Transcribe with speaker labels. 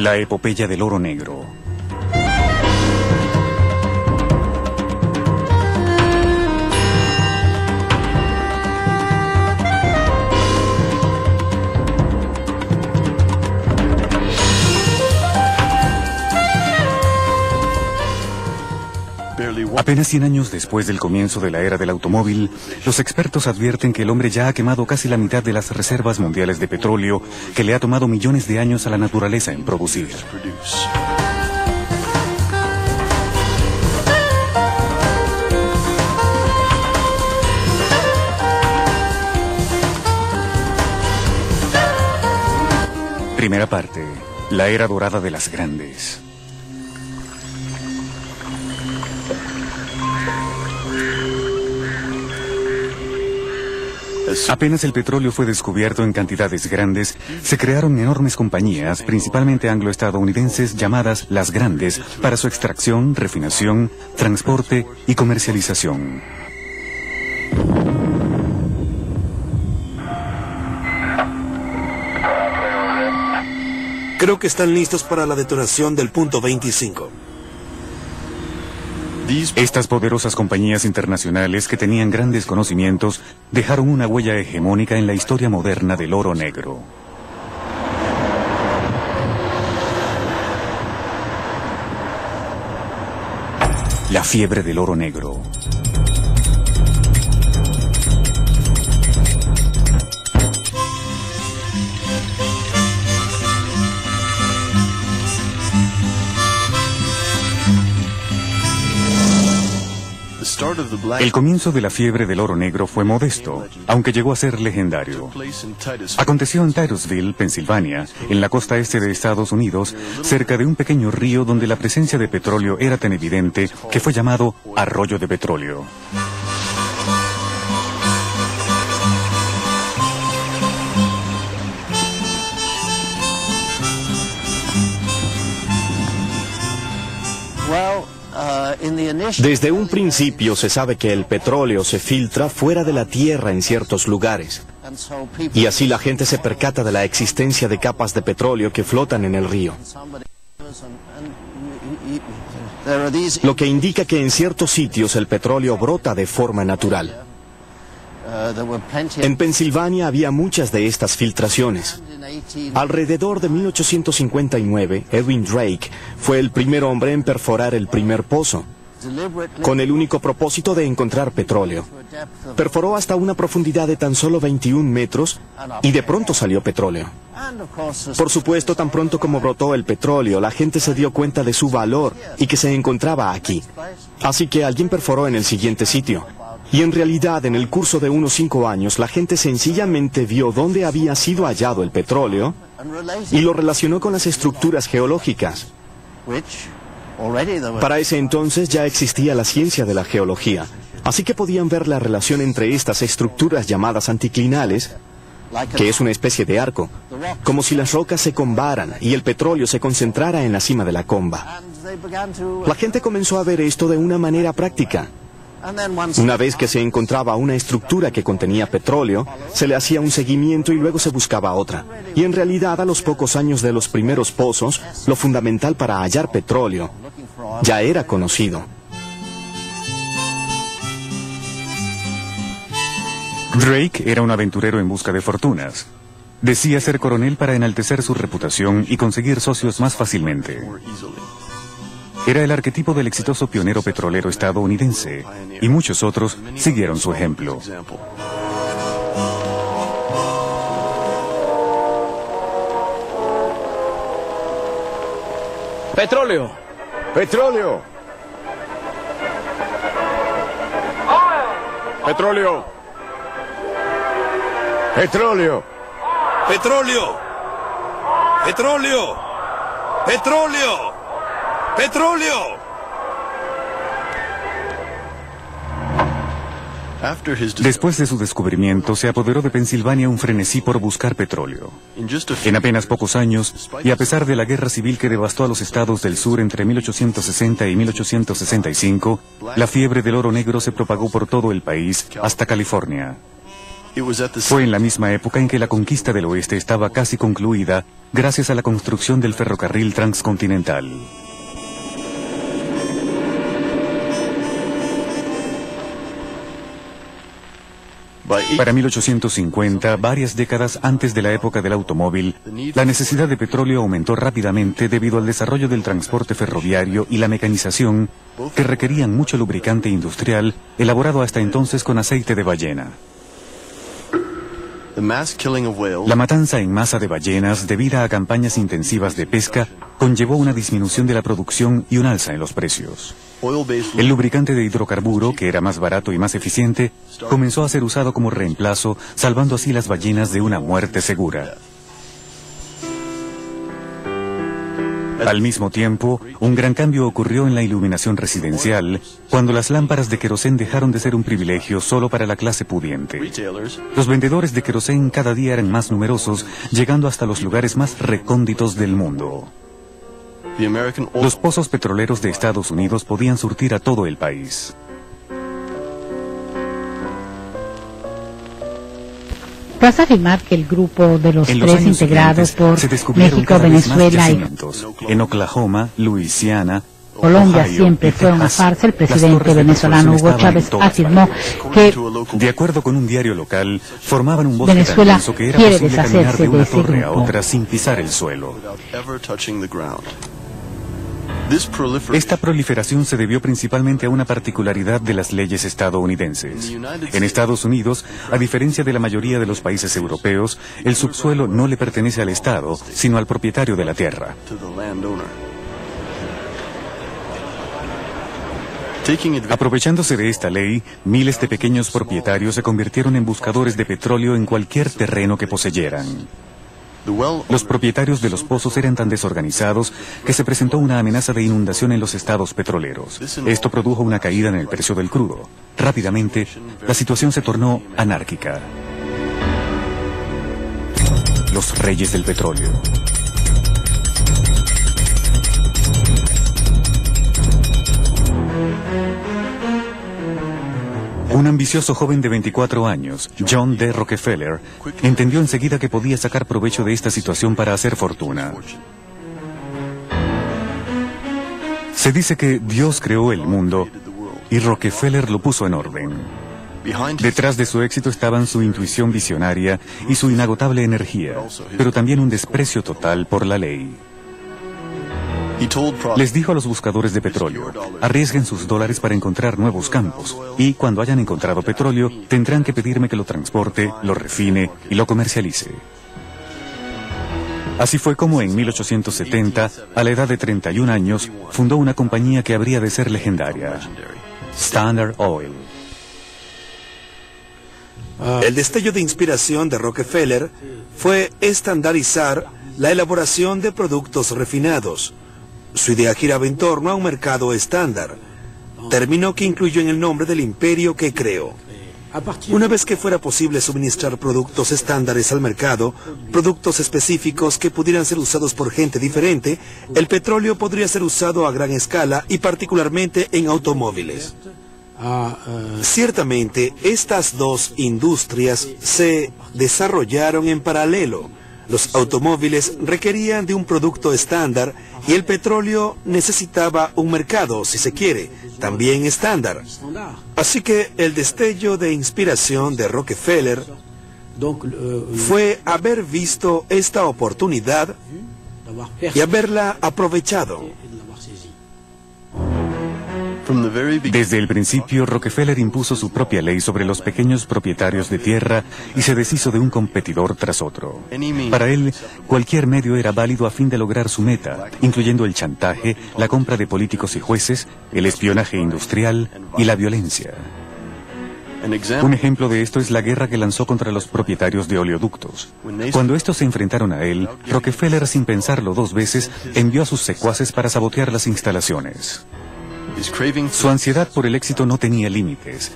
Speaker 1: La epopeya del oro negro. Apenas 100 años después del comienzo de la era del automóvil, los expertos advierten que el hombre ya ha quemado casi la mitad de las reservas mundiales de petróleo que le ha tomado millones de años a la naturaleza en producir. Primera parte, la era dorada de las grandes. Apenas el petróleo fue descubierto en cantidades grandes, se crearon enormes compañías, principalmente anglo-estadounidenses, llamadas las grandes, para su extracción, refinación, transporte y comercialización.
Speaker 2: Creo que están listos para la detonación del punto 25.
Speaker 1: Estas poderosas compañías internacionales que tenían grandes conocimientos dejaron una huella hegemónica en la historia moderna del oro negro. La fiebre del oro negro. El comienzo de la fiebre del oro negro fue modesto, aunque llegó a ser legendario. Aconteció en Titusville, Pensilvania, en la costa este de Estados Unidos, cerca de un pequeño río donde la presencia de petróleo era tan evidente que fue llamado Arroyo de Petróleo.
Speaker 3: Desde un principio se sabe que el petróleo se filtra fuera de la tierra en ciertos lugares. Y así la gente se percata de la existencia de capas de petróleo que flotan en el río. Lo que indica que en ciertos sitios el petróleo brota de forma natural. En Pensilvania había muchas de estas filtraciones. Alrededor de 1859, Edwin Drake fue el primer hombre en perforar el primer pozo, con el único propósito de encontrar petróleo. Perforó hasta una profundidad de tan solo 21 metros y de pronto salió petróleo. Por supuesto, tan pronto como brotó el petróleo, la gente se dio cuenta de su valor y que se encontraba aquí. Así que alguien perforó en el siguiente sitio. Y en realidad, en el curso de unos 5 años, la gente sencillamente vio dónde había sido hallado el petróleo y lo relacionó con las estructuras geológicas. Para ese entonces ya existía la ciencia de la geología, así que podían ver la relación entre estas estructuras llamadas anticlinales, que es una especie de arco, como si las rocas se combaran y el petróleo se concentrara en la cima de la comba. La gente comenzó a ver esto de una manera práctica. Una vez que se encontraba una estructura que contenía petróleo, se le hacía un seguimiento y luego se buscaba otra. Y en realidad, a los pocos años de los primeros pozos, lo fundamental para hallar petróleo ya era conocido.
Speaker 1: Drake era un aventurero en busca de fortunas. Decía ser coronel para enaltecer su reputación y conseguir socios más fácilmente. Era el arquetipo del exitoso pionero petrolero estadounidense, y muchos otros siguieron su ejemplo.
Speaker 4: ¡Petróleo!
Speaker 5: ¡Petróleo! ¡Petróleo! ¡Petróleo!
Speaker 2: ¡Petróleo! ¡Petróleo! ¡Petróleo! ¡Petróleo!
Speaker 1: Después de su descubrimiento, se apoderó de Pensilvania un frenesí por buscar petróleo. En apenas pocos años, y a pesar de la guerra civil que devastó a los estados del sur entre 1860 y 1865, la fiebre del oro negro se propagó por todo el país, hasta California. Fue en la misma época en que la conquista del oeste estaba casi concluida gracias a la construcción del ferrocarril transcontinental. Para 1850, varias décadas antes de la época del automóvil, la necesidad de petróleo aumentó rápidamente debido al desarrollo del transporte ferroviario y la mecanización, que requerían mucho lubricante industrial elaborado hasta entonces con aceite de ballena. La matanza en masa de ballenas, debida a campañas intensivas de pesca, conllevó una disminución de la producción y un alza en los precios. El lubricante de hidrocarburo, que era más barato y más eficiente, comenzó a ser usado como reemplazo, salvando así las ballenas de una muerte segura. Al mismo tiempo, un gran cambio ocurrió en la iluminación residencial, cuando las lámparas de querosén dejaron de ser un privilegio solo para la clase pudiente. Los vendedores de querosén cada día eran más numerosos, llegando hasta los lugares más recónditos del mundo. Los pozos petroleros de Estados Unidos podían surtir a todo el país.
Speaker 4: ¿Vas a afirmar que el grupo de los
Speaker 1: En los
Speaker 4: tres
Speaker 1: años
Speaker 4: integrados por
Speaker 1: siguientes, se descubrieron
Speaker 4: México,
Speaker 1: cada vez más
Speaker 4: Venezuela y
Speaker 1: yacimientos. En Oklahoma, Luisiana,
Speaker 4: Colombia
Speaker 1: Ohio
Speaker 4: siempre
Speaker 1: y
Speaker 4: fue una
Speaker 1: Texas,
Speaker 4: farsa? El
Speaker 1: las
Speaker 4: presidente
Speaker 1: torres de
Speaker 4: venezolano
Speaker 1: petróleo
Speaker 4: Hugo
Speaker 1: estaban en
Speaker 4: Chávez
Speaker 1: todas
Speaker 4: afirmó
Speaker 1: partes.
Speaker 4: que
Speaker 1: De acuerdo con un diario local, formaban un bosque tan
Speaker 4: Venezuela
Speaker 1: denso que era
Speaker 4: quiere
Speaker 1: posible caminar
Speaker 4: deshacerse
Speaker 1: de una
Speaker 4: de ese
Speaker 1: torre a
Speaker 4: grupo.
Speaker 1: otra sin pisar el suelo. Esta proliferación se debió principalmente a una particularidad de las leyes estadounidenses. En Estados Unidos, a diferencia de la mayoría de los países europeos, el subsuelo no le pertenece al Estado, sino al propietario de la tierra. Aprovechándose de esta ley, miles de pequeños propietarios se convirtieron en buscadores de petróleo en cualquier terreno que poseyeran. Los propietarios de los pozos eran tan desorganizados que se presentó una amenaza de inundación en los estados petroleros. Esto produjo una caída en el precio del crudo. Rápidamente, la situación se tornó anárquica. Los reyes del petróleo. Un ambicioso joven de 24 años, John D. Rockefeller, entendió enseguida que podía sacar provecho de esta situación para hacer fortuna. Se dice que Dios creó el mundo y Rockefeller lo puso en orden. Detrás de su éxito estaban su intuición visionaria y su inagotable energía, pero también un desprecio total por la ley. Les dijo a los buscadores de petróleo: arriesguen sus dólares para encontrar nuevos campos, y cuando hayan encontrado petróleo, tendrán que pedirme que lo transporte, lo refine y lo comercialice. Así fue como en 1870, a la edad de 31 años, fundó una compañía que habría de ser legendaria: Standard Oil.
Speaker 2: El destello de inspiración de Rockefeller fue estandarizar la elaboración de productos refinados. Su idea giraba en torno a un mercado estándar, término que incluyó en el nombre del imperio que creó. Una vez que fuera posible suministrar productos estándares al mercado, productos específicos que pudieran ser usados por gente diferente, el petróleo podría ser usado a gran escala y particularmente en automóviles. Ciertamente, estas dos industrias se desarrollaron en paralelo. Los automóviles requerían de un producto estándar y el petróleo necesitaba un mercado, si se quiere, también estándar. Así que el destello de inspiración de Rockefeller fue haber visto esta oportunidad y haberla aprovechado.
Speaker 1: Desde el principio, Rockefeller impuso su propia ley sobre los pequeños propietarios de tierra y se deshizo de un competidor tras otro. Para él, cualquier medio era válido a fin de lograr su meta, incluyendo el chantaje, la compra de políticos y jueces, el espionaje industrial y la violencia. Un ejemplo de esto es la guerra que lanzó contra los propietarios de oleoductos. Cuando estos se enfrentaron a él, Rockefeller, sin pensarlo dos veces, envió a sus secuaces para sabotear las instalaciones. Su ansiedad por el éxito no tenía límites.